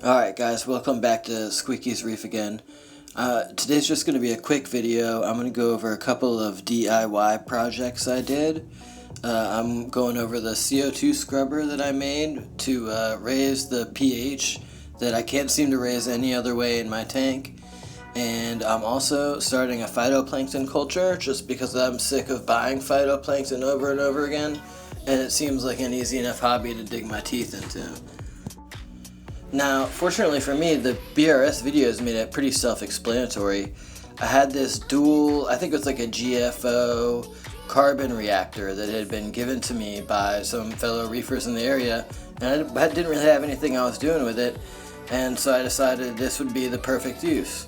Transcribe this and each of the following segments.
Alright guys, welcome back to Squeaky's Reef again. Today's just going to be a quick video. I'm going to go over a couple of DIY projects I did. I'm going over the CO2 scrubber that I made to raise the pH that I can't seem to raise any other way in my tank. And I'm also starting a phytoplankton culture just because I'm sick of buying phytoplankton over and over again, and it seems like an easy enough hobby to dig my teeth into. Now, fortunately for me, the BRS videos made it pretty self-explanatory. I had this dual, I think it was like a GFO carbon reactor that had been given to me by some fellow reefers in the area, and I didn't really have anything I was doing with it, and so I decided this would be the perfect use.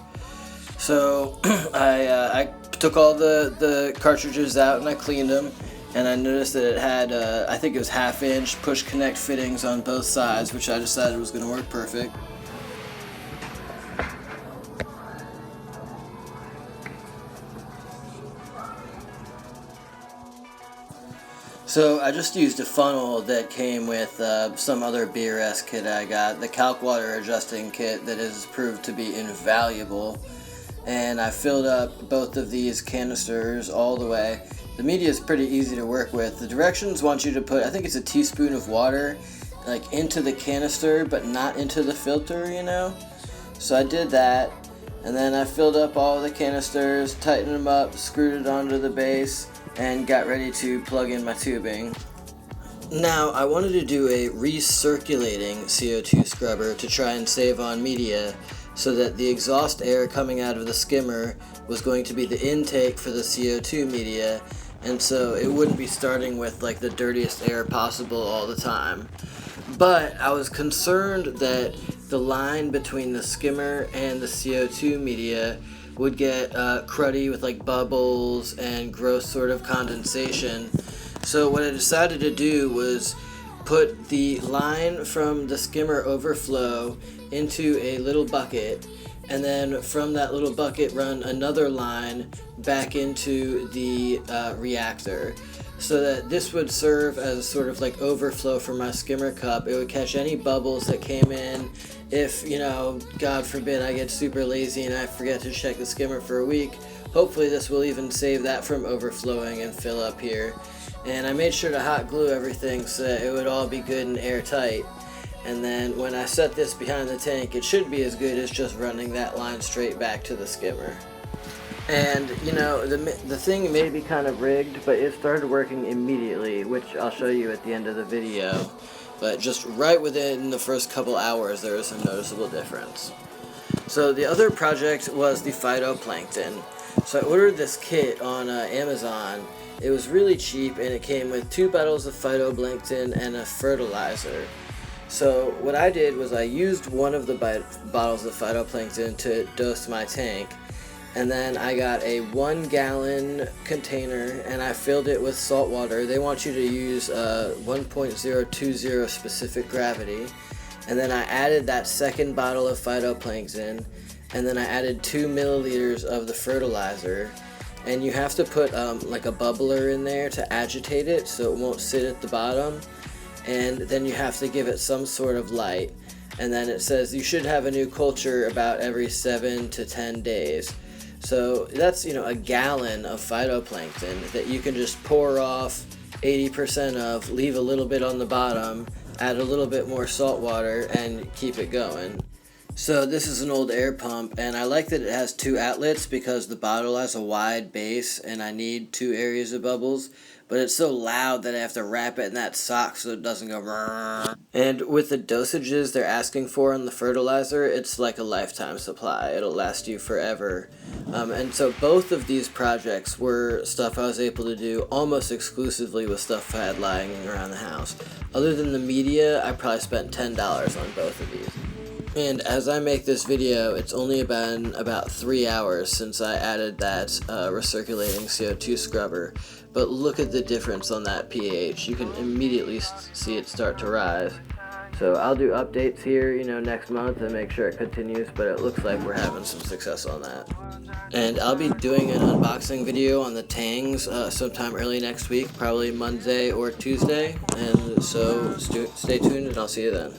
So I took all the cartridges out and I cleaned them, and I noticed that it had, I think it was 1/2-inch push connect fittings on both sides, which I decided was going to work perfect. So I just used a funnel that came with some other BRS kit I got, the calc water adjusting kit that has proved to be invaluable. And I filled up both of these canisters all the way. The media is pretty easy to work with. The directions want you to put, I think it's a teaspoon of water, like into the canister, but not into the filter, you know? So I did that, and then I filled up all the canisters, tightened them up, screwed it onto the base, and got ready to plug in my tubing. Now, I wanted to do a recirculating CO2 scrubber to try and save on media, so that the exhaust air coming out of the skimmer was going to be the intake for the CO2 media, and so it wouldn't be starting with like the dirtiest air possible all the time. But I was concerned that the line between the skimmer and the CO2 media would get cruddy with like bubbles and gross sort of condensation. So what I decided to do was put the line from the skimmer overflow into a little bucket, and then from that little bucket run another line back into the reactor, so that this would serve as sort of like overflow for my skimmer cup. It would catch any bubbles that came in. If, you know, God forbid I get super lazy and I forget to check the skimmer for a week, hopefully this will even save that from overflowing and fill up here. And I made sure to hot glue everything so that it would all be good and airtight. And then when I set this behind the tank, it should be as good as just running that line straight back to the skimmer. And, you know, the thing may be kind of rigged, but it started working immediately, which I'll show you at the end of the video. But just right within the first couple hours, there was a noticeable difference. So the other project was the phytoplankton. So I ordered this kit on Amazon. It was really cheap, and it came with 2 bottles of phytoplankton and a fertilizer. So what I did was I used one of the bottles of phytoplankton to dose my tank, and then I got a 1-gallon container and I filled it with salt water. They want you to use 1.020 specific gravity, and then I added that second bottle of phytoplankton, and then I added 2 milliliters of the fertilizer. And you have to put like a bubbler in there to agitate it so it won't sit at the bottom. And then you have to give it some sort of light. And then it says you should have a new culture about every 7 to 10 days. So that's, you know, a gallon of phytoplankton that you can just pour off 80% of, leave a little bit on the bottom, add a little bit more salt water, and keep it going. So this is an old air pump, and I like that it has 2 outlets because the bottle has a wide base and I need 2 areas of bubbles, but it's so loud that I have to wrap it in that sock so it doesn't go brrrr. And with the dosages they're asking for on the fertilizer, it's like a lifetime supply. It'll last you forever. And so both of these projects were stuff I was able to do almost exclusively with stuff I had lying around the house. Other than the media, I probably spent $10 on both of these. And as I make this video, it's only been about 3 hours since I added that recirculating CO2 scrubber, but look at the difference on that pH. You can immediately see it start to rise. So I'll do updates here, you know, next month and make sure it continues, but it looks like we're having some success on that. And I'll be doing an unboxing video on the Tangs sometime early next week, probably Monday or Tuesday, and so stay tuned and I'll see you then.